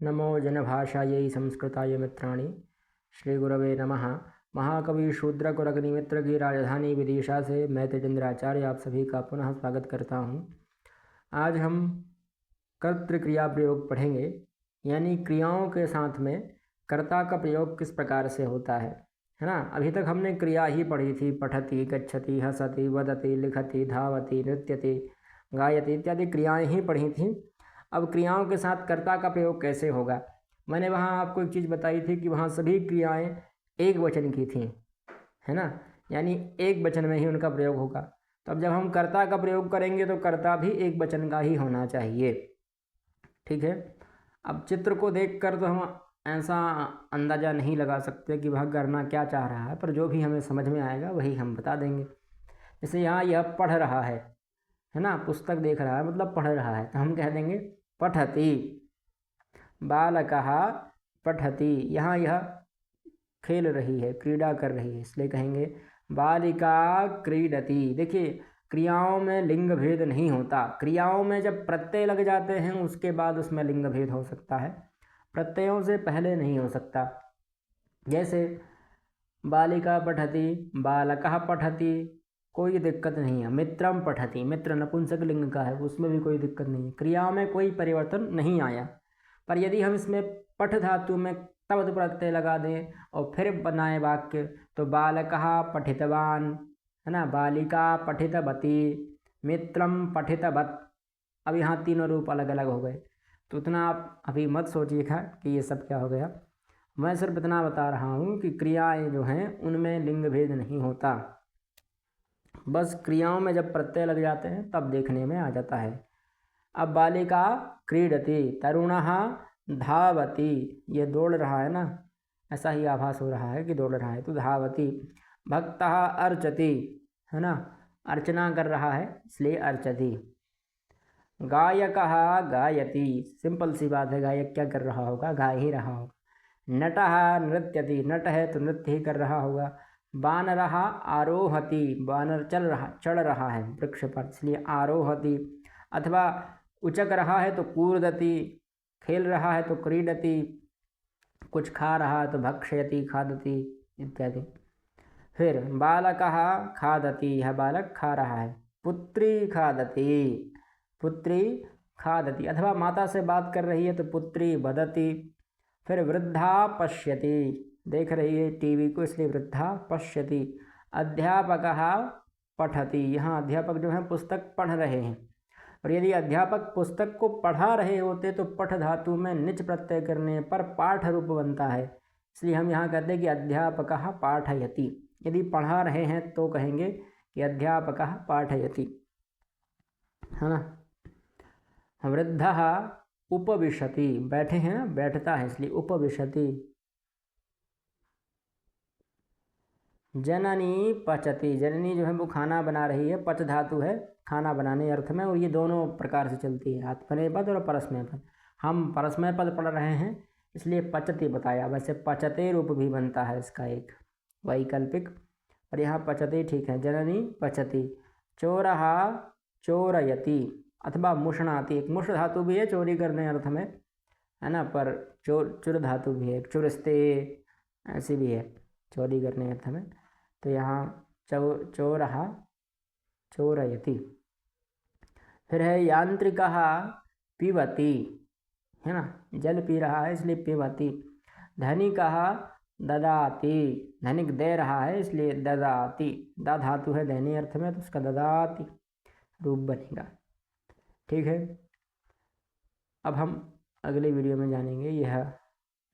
नमो जनभाषायै संस्कृताय मित्राणि। श्री गुरवे नमः। महाकवि शूद्रकुरग्निमित्र की राजधानी विदिशा से मैं तेजेंद्राचार्य आप सभी का पुनः स्वागत करता हूँ। आज हम कर्तृक्रिया प्रयोग पढ़ेंगे, यानी क्रियाओं के साथ में कर्ता का प्रयोग किस प्रकार से होता है ना। अभी तक हमने क्रिया ही पढ़ी थी, पठति, गच्छति, हसति, वदति, लिखति, धावति, नृत्यति, गायति इत्यादि क्रियाएं ही पढ़ी थी। अब क्रियाओं के साथ कर्ता का प्रयोग कैसे होगा। मैंने वहाँ आपको एक चीज़ बताई थी कि वहाँ सभी क्रियाएं एक वचन की थी, है ना, यानी एक वचन में ही उनका प्रयोग होगा। तो अब जब हम कर्ता का प्रयोग करेंगे तो कर्ता भी एक वचन का ही होना चाहिए, ठीक है। अब चित्र को देखकर तो हम ऐसा अंदाज़ा नहीं लगा सकते कि वह करना क्या चाह रहा है, पर जो भी हमें समझ में आएगा वही हम बता देंगे। जैसे यहाँ यह पढ़ रहा है ना, पुस्तक देख रहा है मतलब पढ़ रहा है, तो हम कह देंगे पठति। बालकः पठति, यहाँ यह खेल रही है, क्रीड़ा कर रही है, इसलिए कहेंगे बालिका क्रीडति। देखिए क्रियाओं में लिंग भेद नहीं होता। क्रियाओं में जब प्रत्यय लग जाते हैं उसके बाद उसमें लिंग भेद हो सकता है, प्रत्ययों से पहले नहीं हो सकता। जैसे बालिका पठति, बालकः पठति, कोई दिक्कत नहीं है। मित्रम पठति, मित्र नपुंसक लिंग का है, उसमें भी कोई दिक्कत नहीं है, क्रियाओं में कोई परिवर्तन नहीं आया। पर यदि हम इसमें पठ धातु में तवत प्रत्यय लगा दें और फिर बनाए वाक्य, तो बालकः पठितवान, है ना, बालिका पठितवती, मित्रम पठितवत। अब यहाँ तीनों रूप अलग अलग हो गए, तो उतना आप अभी मत सोचिएगा कि ये सब क्या हो गया। मैं सिर्फ इतना बता रहा हूँ कि क्रियाएं जो हैं उनमें लिंग भेद नहीं होता, बस क्रियाओं में जब प्रत्यय लग जाते हैं तब देखने में आ जाता है। अब बालिका क्रीडति, तरुणः धावति, ये दौड़ रहा है ना, ऐसा ही आभास हो रहा है कि दौड़ रहा है, तो धावति। भक्तः अर्चति, है ना, अर्चना कर रहा है इसलिए अर्चति। गायकः गायति, सिंपल सी बात है, गायक क्या कर रहा होगा, गा ही रहा होगा। नटः नृत्यति, नट है तो नृत्य ही कर रहा होगा। बानरः आरोहति, बानर चढ़ रहा है वृक्ष पर, इसलिए आरोहति। अथवा उचक रहा है तो कूर्दति, खेल रहा है तो क्रीडति, कुछ खा रहा है तो भक्षयति, खादति इत्यादि। फिर बालकः खादति, यह बालक खा रहा है। पुत्री खादति, पुत्री खादति, अथवा माता से बात कर रही है तो पुत्री वदति। फिर वृद्धा पश्यति, देख रही है टीवी को इसलिए वृद्धा पश्यति। अध्यापकः पठति, यहाँ अध्यापक जो है पुस्तक पढ़ रहे हैं, और यदि अध्यापक पुस्तक को पढ़ा रहे होते तो पठ धातु में निच प्रत्यय करने पर पाठ रूप बनता है, इसलिए हम यहाँ कहते हैं कि अध्यापकः पाठयति। यदि पढ़ा रहे हैं तो कहेंगे कि अध्यापकः पाठयति, है ना। वृद्धः उपविशति, बैठे हैं ना, बैठता है इसलिए उपविशति। जननी पचति, जननी जो है वो खाना बना रही है, पच धातु है खाना बनाने अर्थ में, और ये दोनों प्रकार से चलती है, आत्मनेय पद और परस्मय पद। हम परस्मय पद पढ़ रहे हैं इसलिए पचति बताया, वैसे पचते रूप भी बनता है इसका एक वैकल्पिक, और यहाँ पचति ठीक है। जननी पचति। चोरः चोरयति, अथवा मुष्णाति, एक मुष्ण धातु भी है चोरी करने अर्थ में, है ना, पर चुर धातु भी है, चुरस्ते ऐसी भी है चोरी करने अर्थ में, तो यहाँ चोरः चोरयति। फिर है यांत्रिकः पिबति, है ना, जल पी रहा है इसलिए पिबति। धनिकः ददाति, धनिक दे रहा है इसलिए ददाति। दा धातु है देने अर्थ में तो उसका ददाति रूप बनेगा, ठीक है। अब हम अगले वीडियो में जानेंगे यह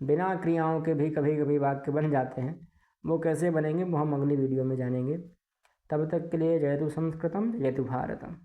बिना क्रियाओं के भी कभी कभी वाक्य बन जाते हैं, वो कैसे बनेंगे वो हम अगली वीडियो में जानेंगे। तब तक के लिए जयतु संस्कृतम जयतु भारतम।